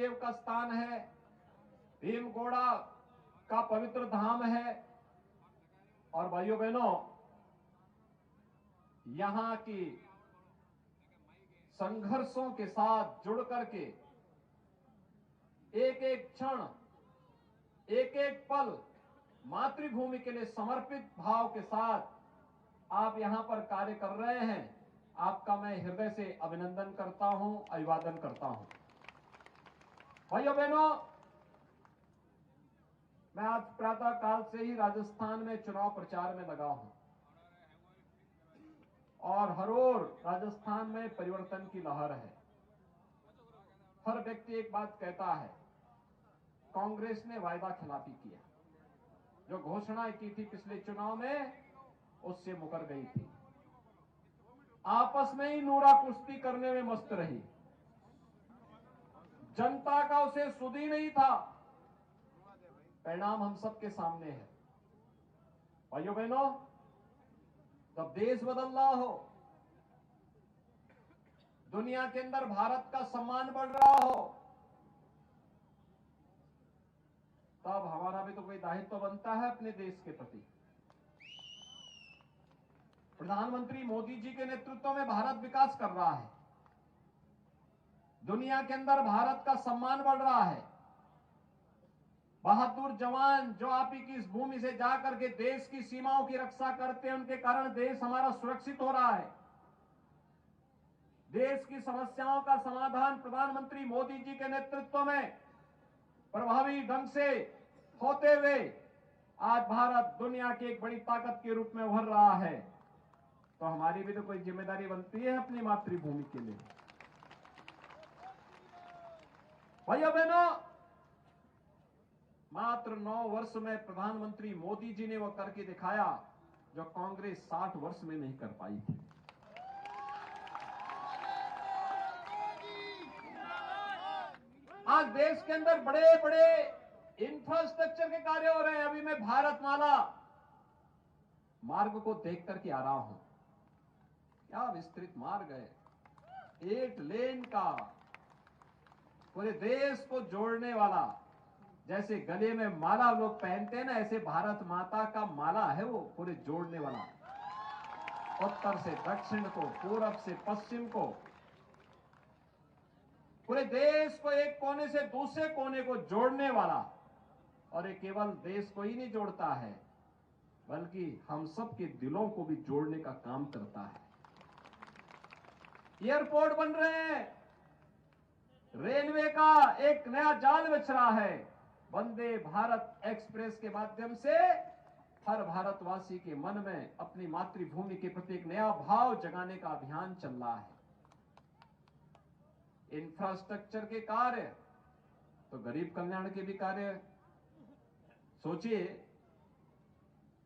महादेव का स्थान है, भीमगोड़ा का पवित्र धाम है। और भाइयों बहनों, यहां की संघर्षों के साथ जुड़ करके एक एक क्षण, एक एक पल मातृभूमि के लिए समर्पित भाव के साथ आप यहां पर कार्य कर रहे हैं। आपका मैं हृदय से अभिनंदन करता हूं, अभिवादन करता हूं। भाइयों बहनों, मैं आज प्रातः काल से ही राजस्थान में चुनाव प्रचार में लगा हूं और हर ओर राजस्थान में परिवर्तन की लहर है। हर व्यक्ति एक बात कहता है, कांग्रेस ने वायदा खिलाफी किया, जो घोषणाएं की थी पिछले चुनाव में उससे मुकर गई थी, आपस में ही नूरा कुश्ती करने में मस्त रही, जनता का उसे सुध ही नहीं था। परिणाम हम सबके सामने है। भाइयों बहनों, जब देश बदल रहा हो, दुनिया के अंदर भारत का सम्मान बढ़ रहा हो, तब हमारा भी तो कोई दायित्व बनता है अपने देश के प्रति। प्रधानमंत्री मोदी जी के नेतृत्व में भारत विकास कर रहा है, दुनिया के अंदर भारत का सम्मान बढ़ रहा है। बहादुर जवान जो आप ही की इस भूमि से जाकर के देश की सीमाओं की रक्षा करते हैं, उनके कारण देश हमारा सुरक्षित हो रहा है। देश की समस्याओं का समाधान प्रधानमंत्री मोदी जी के नेतृत्व में प्रभावी ढंग से होते हुए आज भारत दुनिया की एक बड़ी ताकत के रूप में उभर रहा है। तो हमारी भी तो कोई जिम्मेदारी बनती है अपनी मातृभूमि के लिए। भाइयों बहनों, मात्र 9 वर्ष में प्रधानमंत्री मोदी जी ने वो करके दिखाया जो कांग्रेस 60 वर्ष में नहीं कर पाई थी। आज देश के अंदर बड़े बड़े इंफ्रास्ट्रक्चर के कार्य हो रहे हैं। अभी मैं भारतमाला मार्ग को देख करके आ रहा हूं, क्या विस्तृत मार्ग है, 8 लेन का, पूरे देश को जोड़ने वाला। जैसे गले में माला लोग पहनते हैं ना, ऐसे भारत माता का माला है वो, पूरे जोड़ने वाला। उत्तर से दक्षिण को, पूरब से पश्चिम को, पूरे देश को एक कोने से दूसरे कोने को जोड़ने वाला। और ये केवल देश को ही नहीं जोड़ता है, बल्कि हम सब के दिलों को भी जोड़ने का काम करता है। एयरपोर्ट बन रहे हैं, रेलवे का एक नया जाल बिछ रहा है। वंदे भारत एक्सप्रेस के माध्यम से हर भारतवासी के मन में अपनी मातृभूमि के प्रति एक नया भाव जगाने का अभियान चल रहा है। इंफ्रास्ट्रक्चर के कार्य तो गरीब कल्याण के भी कार्य। सोचिए,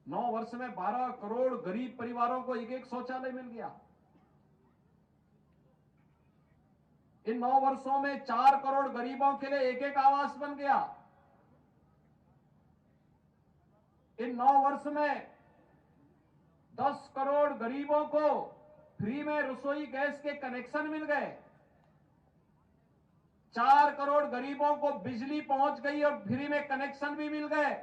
9 वर्ष में 12 करोड़ गरीब परिवारों को एक शौचालय मिल गया। इन 9 वर्षों में 4 करोड़ गरीबों के लिए एक आवास बन गया। इन 9 वर्ष में 10 करोड़ गरीबों को फ्री में रसोई गैस के कनेक्शन मिल गए। 4 करोड़ गरीबों को बिजली पहुंच गई और फ्री में कनेक्शन भी मिल गए।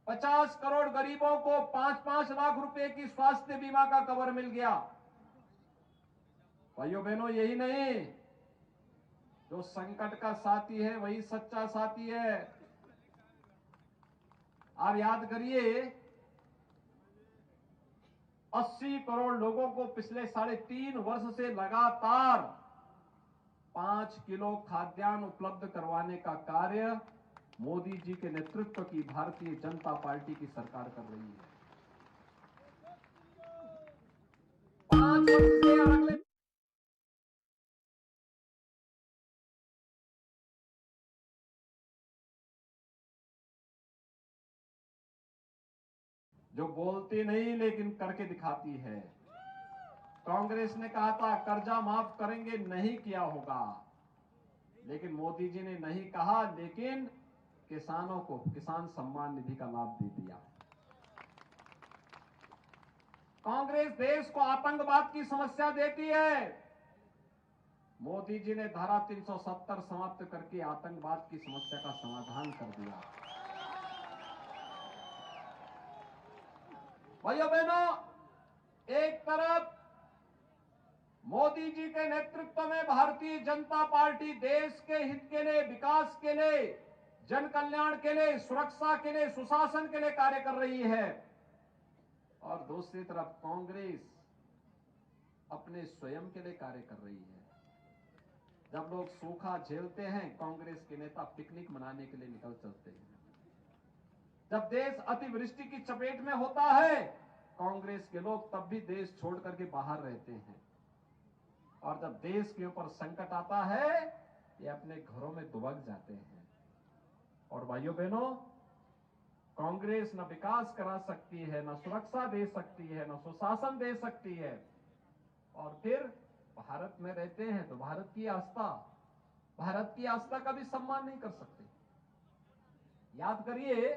50 करोड़ गरीबों को 5-5 लाख रुपए की स्वास्थ्य बीमा का कवर मिल गया। भाइयों बहनों, यही नहीं, जो संकट का साथी है वही सच्चा साथी है। आप याद करिए, 80 करोड़ लोगों को पिछले 3.5 वर्ष से लगातार 5 किलो खाद्यान्न उपलब्ध करवाने का कार्य मोदी जी के नेतृत्व की भारतीय जनता पार्टी की सरकार कर रही है। 5 वर्ष से अगले जो बोलती नहीं लेकिन करके दिखाती है। कांग्रेस ने कहा था कर्जा माफ करेंगे, नहीं किया होगा, लेकिन मोदी जी ने नहीं कहा, लेकिन किसानों को किसान सम्मान निधि का लाभ दे दिया। कांग्रेस देश को आतंकवाद की समस्या देती है, मोदी जी ने धारा 370 समाप्त करके आतंकवाद की समस्या का समाधान कर दिया। भाइयों बहनों, एक तरफ मोदी जी के नेतृत्व में भारतीय जनता पार्टी देश के हित के लिए, विकास के लिए, जन कल्याण के लिए, सुरक्षा के लिए, सुशासन के लिए कार्य कर रही है, और दूसरी तरफ कांग्रेस अपने स्वयं के लिए कार्य कर रही है। जब लोग सूखा झेलते हैं, कांग्रेस के नेता पिकनिक मनाने के लिए निकल चलते हैं। जब देश अतिवृष्टि की चपेट में होता है, कांग्रेस के लोग तब भी देश छोड़ करके बाहर रहते हैं, और जब देश के ऊपर संकट आता है, ये अपने घरों में दुबक जाते हैं। और भाइयों बहनों, कांग्रेस न विकास करा सकती है, न सुरक्षा दे सकती है, न सुशासन दे सकती है, और फिर भारत में रहते हैं तो भारत की आस्था का भी सम्मान नहीं कर सकते। याद करिए,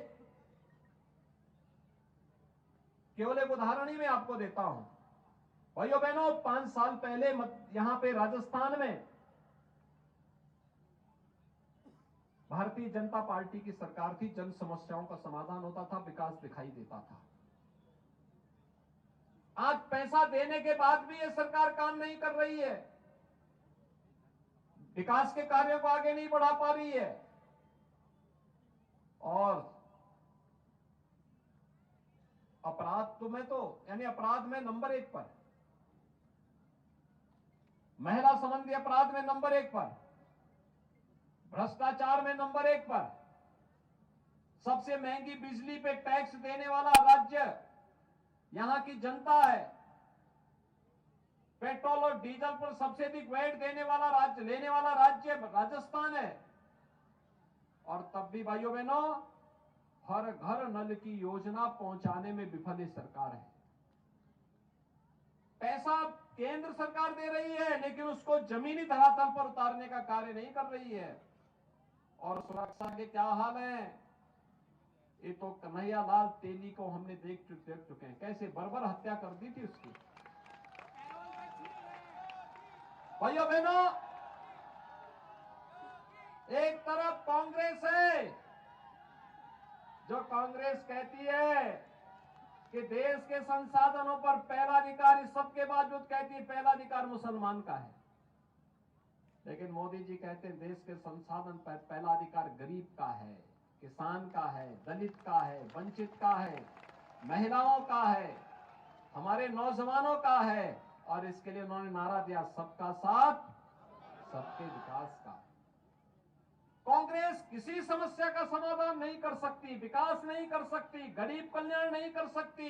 केवल एक उदाहरण ही मैं आपको देता हूं। भाइयों बहनों, 5 साल पहले यहां पे राजस्थान में भारतीय जनता पार्टी की सरकार थी, जन समस्याओं का समाधान होता था, विकास दिखाई देता था। आज पैसा देने के बाद भी ये सरकार काम नहीं कर रही है, विकास के कार्यों को आगे नहीं बढ़ा पा रही है, और अपराध में नंबर 1 पर, महिला संबंधी अपराध में नंबर 1 पर, भ्रष्टाचार में नंबर 1 पर, सबसे महंगी बिजली पे टैक्स देने वाला राज्य यहां की जनता है, पेट्रोल और डीजल पर सबसे अधिक वैट लेने वाला राज्य राजस्थान है। और तब भी भाइयों बहनों, हर घर नल की योजना पहुंचाने में विफल सरकार है। पैसा केंद्र सरकार दे रही है, लेकिन उसको जमीनी धरातल पर उतारने का कार्य नहीं कर रही है। और सुरक्षा के क्या हाल है, ये तो कन्हैया लाल तेली को हमने देख चुके हैं, कैसे बर्बर हत्या कर दी थी उसकी। भाइयों बहनों, एक तरफ कांग्रेस है, जो कांग्रेस कहती है कि देश के संसाधनों पर पहला अधिकार, इस सबके बावजूद कहती है पहला अधिकार मुसलमान का है। लेकिन मोदी जी कहते हैं देश के संसाधन पर पहला अधिकार गरीब का है, किसान का है, दलित का है, वंचित का है, महिलाओं का है, हमारे नौजवानों का है। और इसके लिए उन्होंने नारा दिया, सबका साथ सबके विकास का। कांग्रेस किसी समस्या का समाधान नहीं कर सकती, विकास नहीं कर सकती, गरीब कल्याण नहीं कर सकती,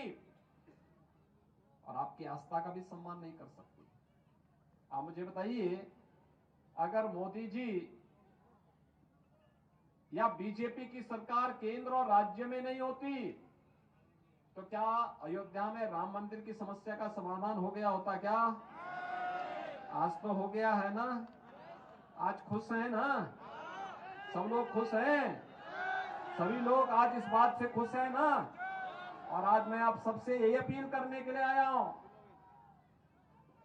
और आपकी आस्था का भी सम्मान नहीं कर सकती। आप मुझे बताइए, अगर मोदी जी या बीजेपी की सरकार केंद्र और राज्य में नहीं होती, तो क्या अयोध्या में राम मंदिर की समस्या का समाधान हो गया होता क्या? आज तो हो गया है ना। आज खुश हैं ना, सब लोग खुश हैं, सभी लोग आज इस बात से खुश हैं ना। और आज मैं आप सबसे यही अपील करने के लिए आया हूं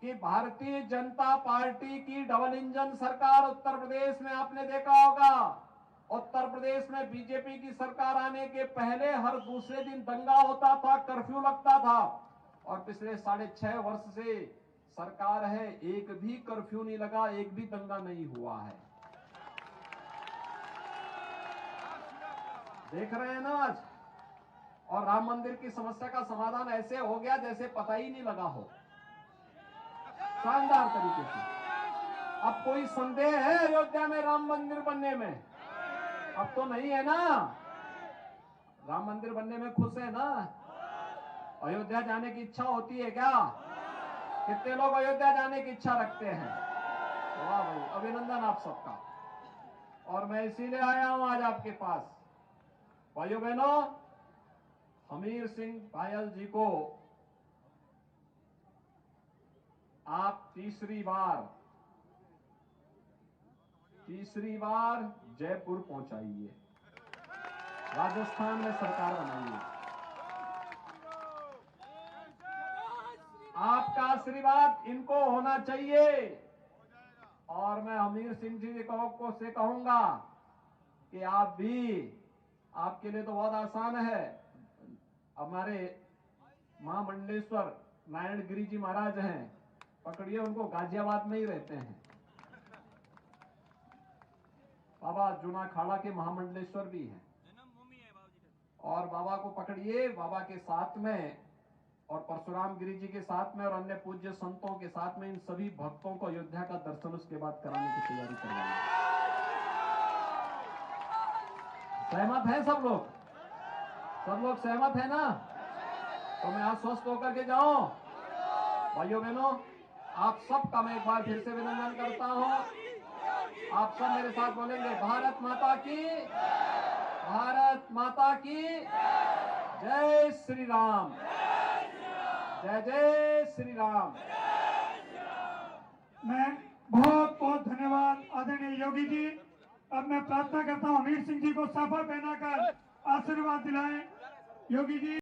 कि भारतीय जनता पार्टी की डबल इंजन सरकार उत्तर प्रदेश में, आपने देखा होगा, उत्तर प्रदेश में बीजेपी की सरकार आने के पहले हर दूसरे दिन दंगा होता था, कर्फ्यू लगता था, और पिछले 6.5 वर्ष से सरकार है, एक भी कर्फ्यू नहीं लगा, एक भी दंगा नहीं हुआ है। देख रहे हैं ना आज। और राम मंदिर की समस्या का समाधान ऐसे हो गया जैसे पता ही नहीं लगा हो, शानदार तरीके से। अब कोई संदेह है अयोध्या में राम मंदिर बनने में? अब तो नहीं है ना। राम मंदिर बनने में खुश है ना? अयोध्या जाने की इच्छा होती है क्या? कितने लोग अयोध्या जाने की इच्छा रखते हैं? वाह भाई, अभिनंदन आप सबका। और मैं इसीलिए आया हूं आज आपके पास। भाइयों बहनों, हमीर सिंह भायल जी को आप तीसरी बार जयपुर पहुंचाइए, राजस्थान में सरकार बनाइए। आपका आशीर्वाद इनको होना चाहिए। और मैं हमीर सिंह जी को से कहूंगा कि आप भी, आपके लिए तो बहुत आसान है। हमारे महामंडलेश्वर नारायण गिरी जी महाराज हैं, पकड़िए उनको, गाजियाबाद में ही रहते हैं। बाबा जूनाखाड़ा के महामंडलेश्वर भी हैं। और बाबा को पकड़िए, बाबा के साथ में और परशुराम गिरी जी के साथ में और अन्य पूज्य संतों के साथ में इन सभी भक्तों को अयोध्या का दर्शन उसके बाद कराने की तैयारी करवाएंगे। सहमत है सब लोग? सब लोग सहमत है ना? तो मैं आश्वस्त होकर के जाऊं। भाइयों बहनों, आप सबका मैं एक बार फिर से अभिनंदन करता हूं। आप सब मेरे साथ बोलेंगे, भारत माता की, भारत माता की जय श्री राम, जय जय श्री राम। मैं बहुत बहुत धन्यवाद आदरणीय योगी जी। अब मैं प्रार्थना करता हूं हमीर सिंह जी को साफा पहनाकर आशीर्वाद दिलाएं। योगी जी।